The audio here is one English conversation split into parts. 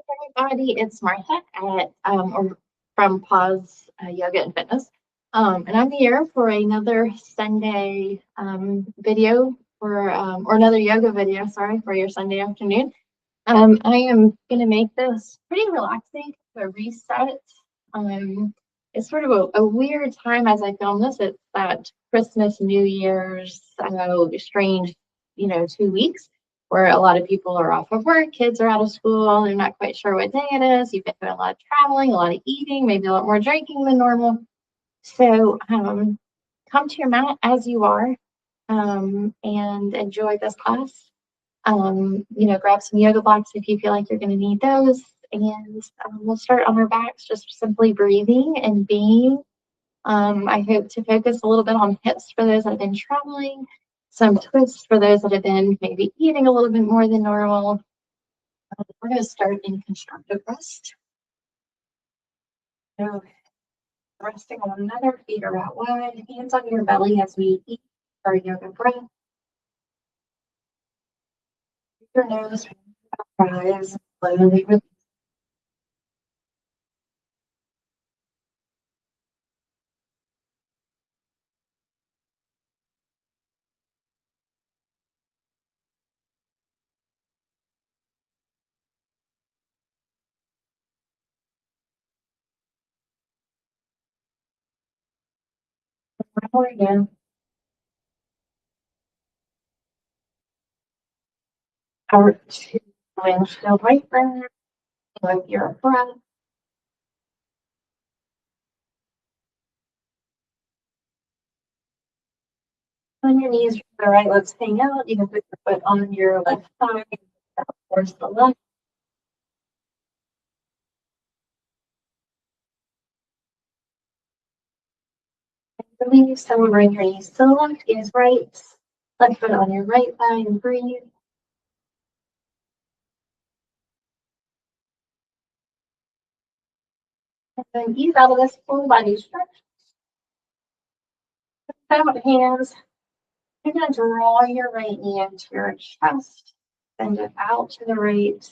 Everybody, it's Martha or from Pause Yoga and Fitness, and I'm here for another Sunday video or another yoga video. Sorry for your Sunday afternoon. I am going to make this pretty relaxing, a reset. It's sort of a weird time as I film this. It's that Christmas, New Year's, strange, 2 weeks where a lot of people are off of work, kids are out of school, they're not quite sure what day it is. You've been doing a lot of traveling, a lot of eating, maybe a lot more drinking than normal. So come to your mat as you are and enjoy this class. Grab some yoga blocks if you feel like you're going to need those. And we'll start on our backs, just simply breathing and being. I hope to focus a little bit on hips for those that have been traveling, some twists for those that have been maybe eating a little bit more than normal. We're going to start in constructive rest. So, resting on another, feet are out wide, hands on your belly as we eat our yoga breath. Your nose, eyes, slowly release. One more again. Our two windshield right there with your breath. On your knees to the right, let's hang out. You can put your foot on your left side, towards the left. Release, so we'll bring your knees to the left, gaze right, left foot on your right thigh and breathe. And then ease out of this full body stretch. Out hands. You're going to draw your right knee into your chest, send it out to the right,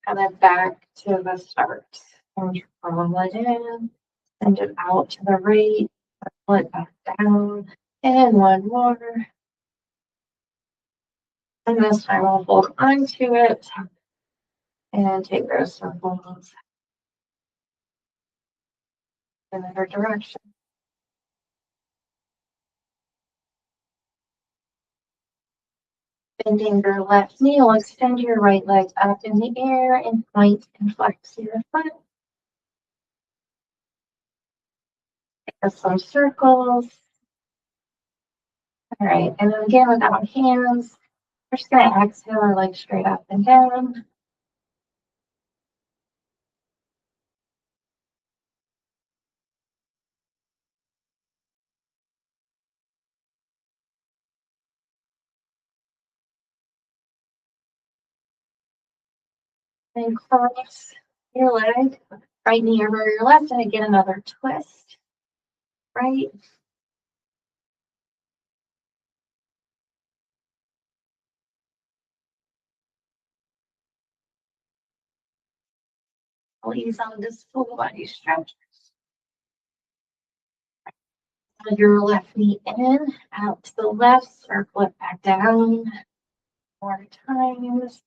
and then back to the start. And draw it in, send it out to the right, pull it back down, and one more. And this time we'll hold onto it and take those circles in the other direction. Bending your left knee, will extend your right leg up in the air and point and flex your foot. Take some circles. All right, and then again without hands, we're just going to exhale our legs straight up and down. And cross your leg, right knee over your left, and again another twist. Right. I'll ease on this full body stretch. Your left knee in, out to the left, circle it back down. More times.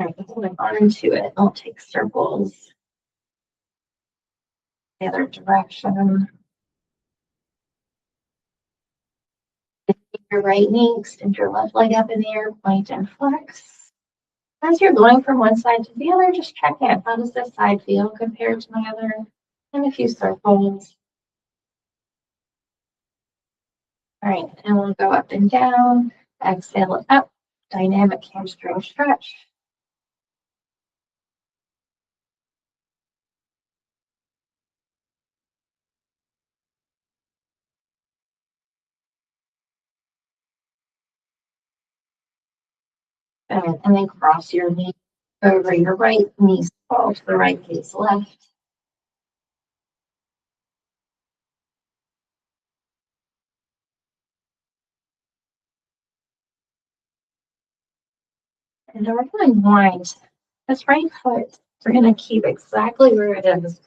All right, holding on to it. I'll take circles the other direction. Your right knee, extend your left leg up in the air, point and flex. As you're going from one side to the other, just check in. How does this side feel compared to my other? And a few circles. All right, and we'll go up and down. Exhale it up. Dynamic hamstring stretch. And then cross your knee over your right, knees fall to the right, gaze left. And we're going to wind this right foot. We're going to keep exactly where it is.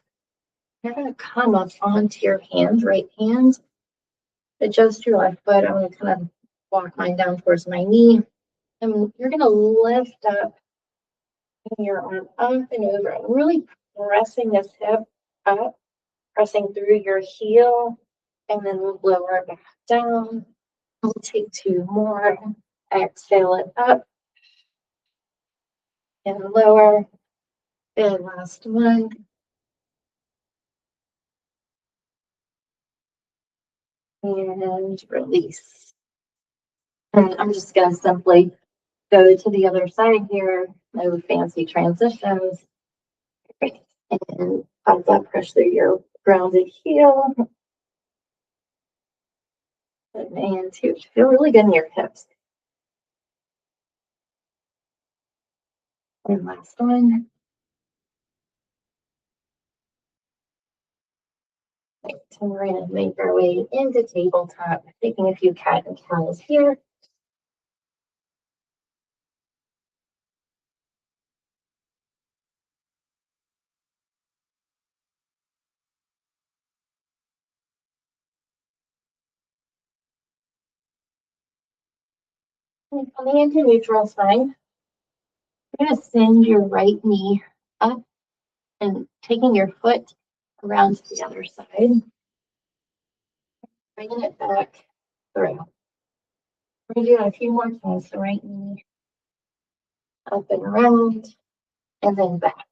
You're going to come up onto your hand, right hand. Adjust your left foot. I'm going to kind of walk mine down towards my knee. And you're going to lift up your arm up and over. I'm really pressing this hip up, pressing through your heel, and then lower it back down. We'll take two more. Exhale it up and lower. And last one. And release. And I'm just going to simply go to the other side here. No fancy transitions. And let that push through your grounded heel. And two, feel really good in your hips. And last one. Right, so we're going to make our way into tabletop, taking a few cat and cows here. And coming into neutral spine, you're going to send your right knee up and taking your foot around to the other side, bringing it back through. We're going to do it a few more times. The right knee up and around, and then back.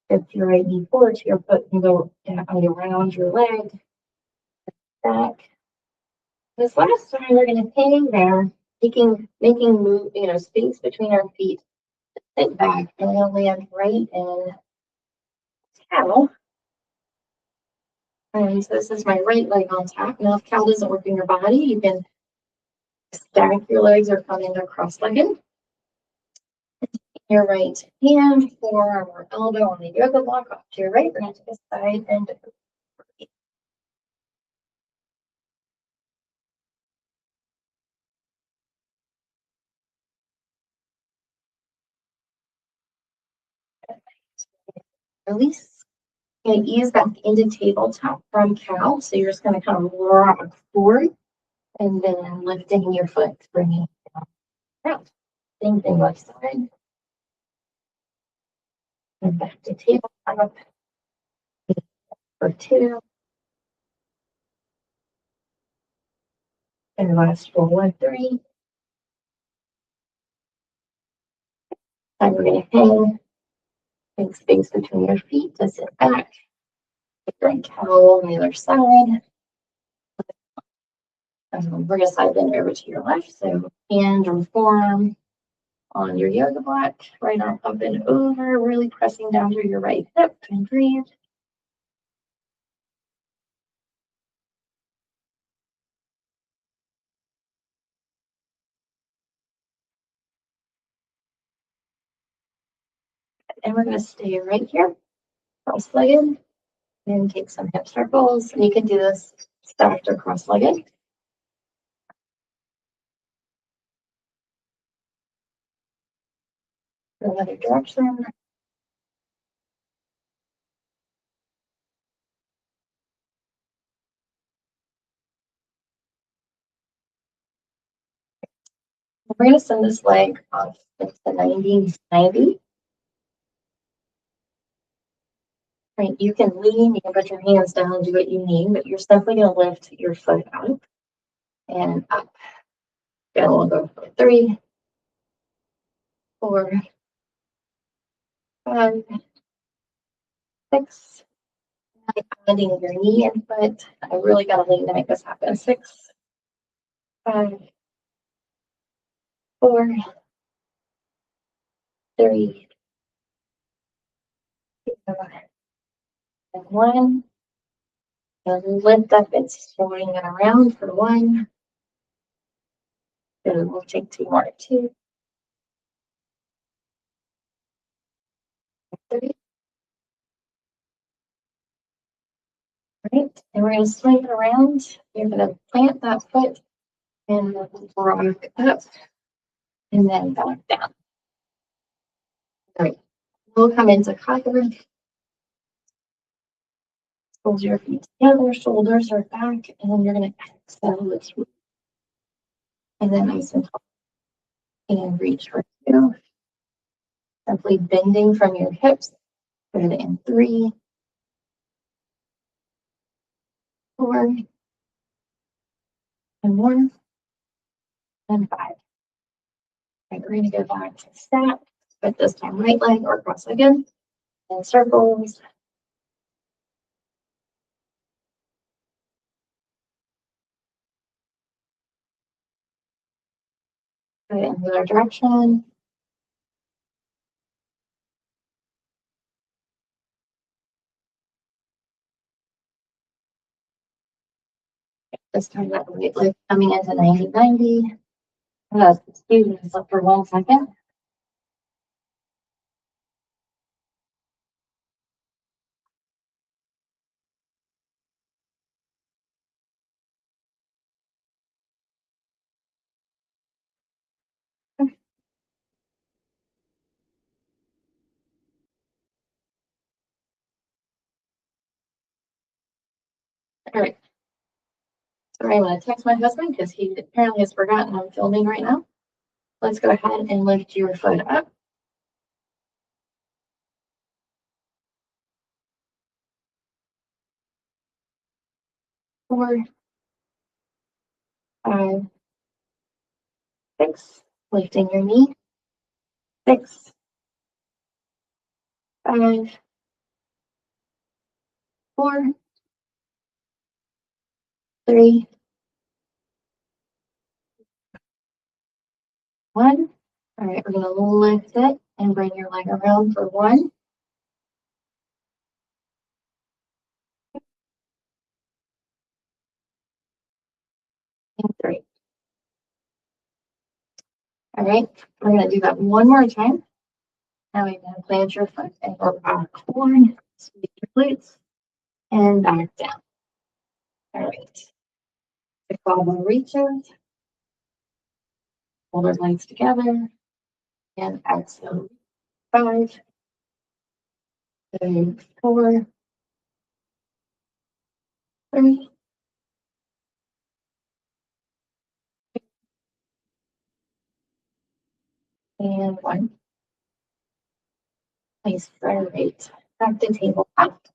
If your right knee forward, your foot can go around your leg, back. This last time, we're going to hang there, making move, space between our feet. Sit back, and we'll land right in cow. And so this is my right leg on top. Now, if cow doesn't work in your body, you can stack your legs or come into cross-legged. Your right hand, forearm or elbow on the yoga block off to your right. We're going to take a side bend. Release. And ease back into tabletop from cow. So you're just going to kind of rock forward and then lifting your foot, bringing it down around. Same thing left side. And back to tabletop for two. And last for 1, 3. And we're going to hang. Make space between your feet to sit back. Bring cow on the other side. Bring a side bend over to your left. So hand or forearm on your yoga block. Right arm up and over. Really pressing down through your right hip and breathe. And we're going to stay right here, cross-legged, and take some hip circles. And you can do this stacked or cross-legged. Another direction. We're going to send this leg off into 90-90. Right, you can lean, you can put your hands down and do what you need, but you're simply going to lift your foot up and up. Again, we'll go for 3, 4, 5, 6. Adding your knee and foot. I really got to lean to make this happen. 6, 5, 4, 3, 2, and 1. And lift up and swing it around for 1. And we'll take 2 more. 2, 3. Right. And we're going to swing it around. You're going to plant that foot and rock up and then back down. All right, we'll come into cocker. Hold your feet together, shoulders are back, and then you're going to exhale this, and then nice and tall. And reach for 2. Simply bending from your hips. Good in 3, 4, and 1, and 5. Okay, we're going to go back to stat, but this time right leg or cross again, and circles. Good in the other direction. This time that right leg coming into 90-90. Excuse me for 1 second. All right. Sorry, I'm going to text my husband because he apparently has forgotten I'm filming right now. Let's go ahead and lift your foot up. 4, 5, 6. Lifting your knee. 6, 5, 4, 3, 1. All right, we're going to lift it and bring your leg around for 1, and 3. All right, we're going to do that one more time. Now we're going to plant your foot and go back forward, squeeze your glutes, and back down. All right. The elbow reaches, hold our legs together, and exhale. 5, 3, 4, 3, and 1. Nice, right. Back to tabletop.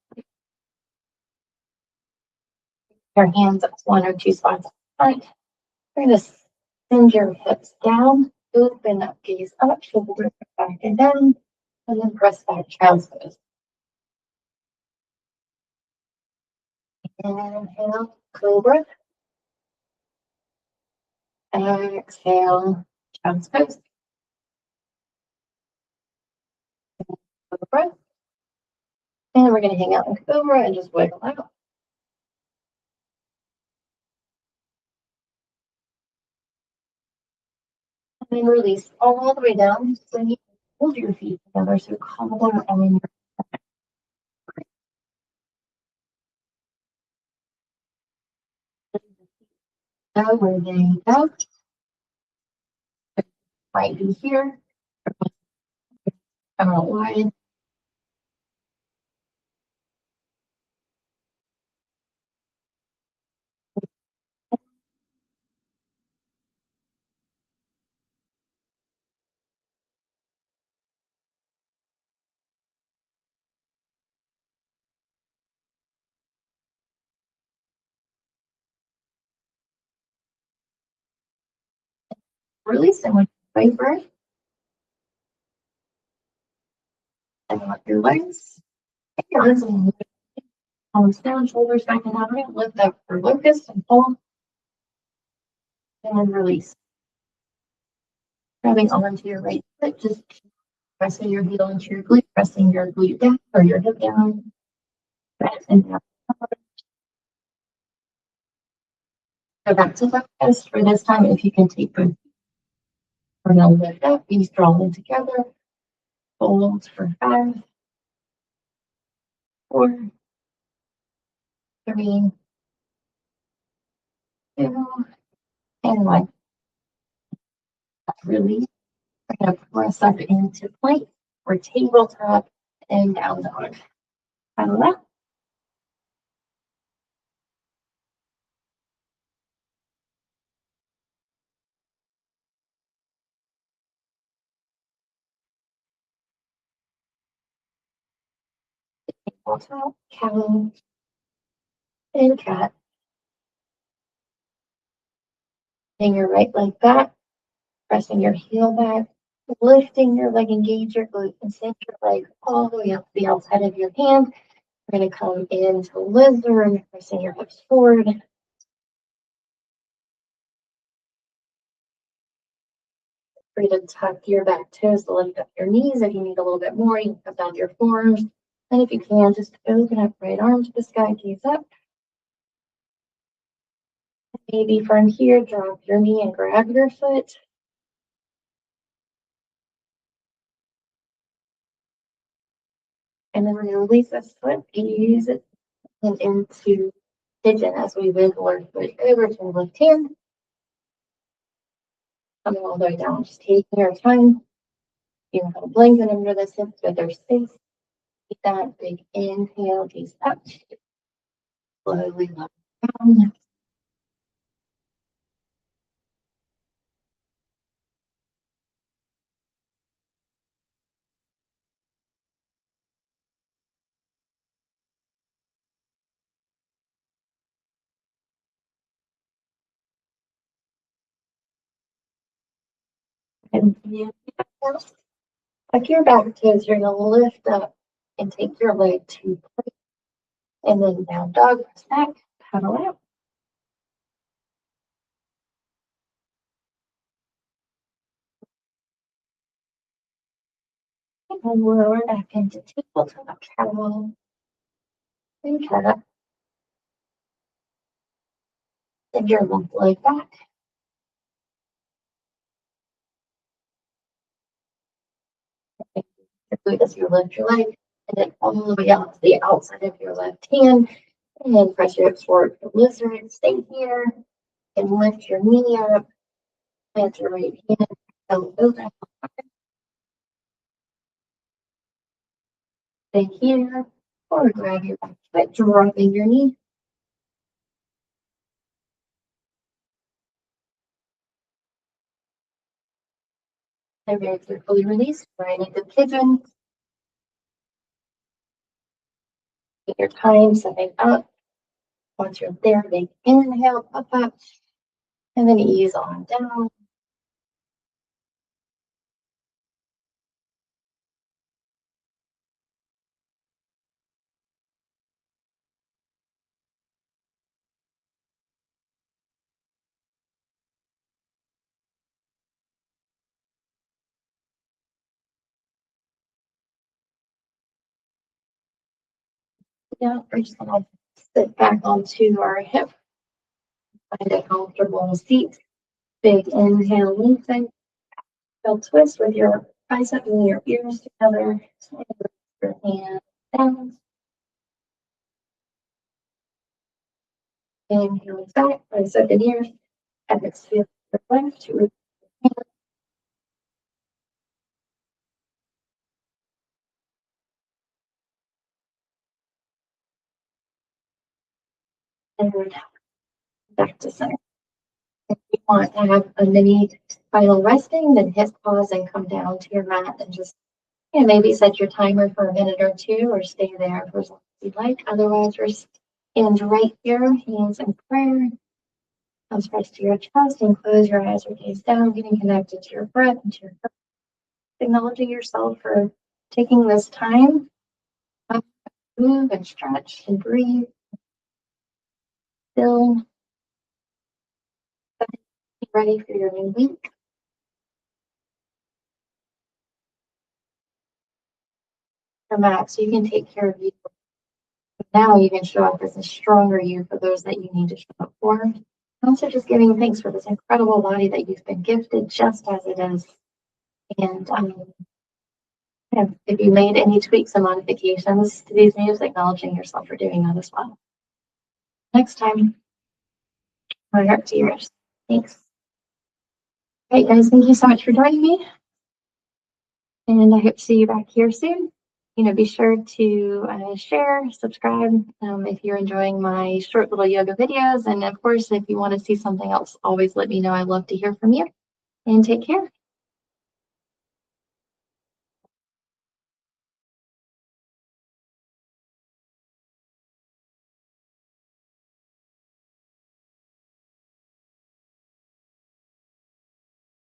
Your hands up 1 or 2 spots front. You're going to send your hips down, open up, gaze up, shoulders back and down, and then press back, child's pose. Inhale, cobra. Exhale, child's pose. Cobra. And we're going to hang out in cobra and just wiggle out. And then release all the way down. So you hold your feet together. So collarbone on your toe where they go. Right in here. Come out wide. Release and with vapor. And up your legs. Your arms and palms down, shoulders back and down. Lift up for locust and pull. And release. Grabbing onto your right foot, just pressing your heel into your glute, pressing your glute down or your hip down. Back and down. Go back to locust for this time. If you can take both. We're going to lift up, knees draw in together. Hold for 5, 4, 3, 2, and 1. Release. We're going to press up into plank or tabletop and down dog. Follow that. Tabletop, cow, and cat. Bring your right leg back, pressing your heel back, lifting your leg, engage your glute, and send your leg all the way up to the outside of your hand. We're going to come into lizard, pressing your hips forward. Free to tuck your back toes to lift up your knees. If you need a little bit more, you can come down to your forearms. And if you can, just open up right arm to the sky, gaze up. Maybe from here, drop your knee and grab your foot. And then we're going to release this foot and use it into pigeon as we wiggle our foot over to the left hand. Coming all the way down, just taking our time. You can put a blanket under the hips so there's space. Take that big inhale, gaze up. Slowly lower down. And tuck your back toes. You're going to lift up and take your leg to plank. And then down dog, press back, paddle out. And lower back into tabletop, cow, and cat. Send your left leg back. As you lift your leg, and then all the way out to the outside of your left hand. And then press your hips forward for lizard. Stay here and lift your knee up. Plant your right hand, elbow down. Stay here, or grab your back foot, dropping your knee. And very carefully release, right into pigeon. Take your time, setting up. Once you're there, big inhale, pop up, and then ease on down. Yeah, we're just gonna sit back onto our hip, find a comfortable seat. Big inhale, lengthen. Feel twist with your bicep and your ears together. Your hand down. Inhale back, bicep and ears. Exhale to the left. To and back to center. If you want to have a mini final resting, then hit pause and come down to your mat and just maybe set your timer for a minute or two or stay there for as long as you'd like. Otherwise, we're stand right here, hands in prayer. Thumbs pressed to your chest and close your eyes or gaze down, getting connected to your breath and to your heart. Acknowledging yourself for taking this time to move and stretch and breathe. Still ready for your new week. Relax, you can take care of you. Now you can show up as a stronger you for those that you need to show up for. And also just giving thanks for this incredible body that you've been gifted just as it is. And if you made any tweaks and modifications to these moves, acknowledging yourself for doing that as well. Next time, right up to yours. Thanks. All right, guys, thank you so much for joining me. And I hope to see you back here soon. Be sure to share, subscribe if you're enjoying my short little yoga videos. And of course, if you want to see something else, always let me know. I'd love to hear from you. And take care.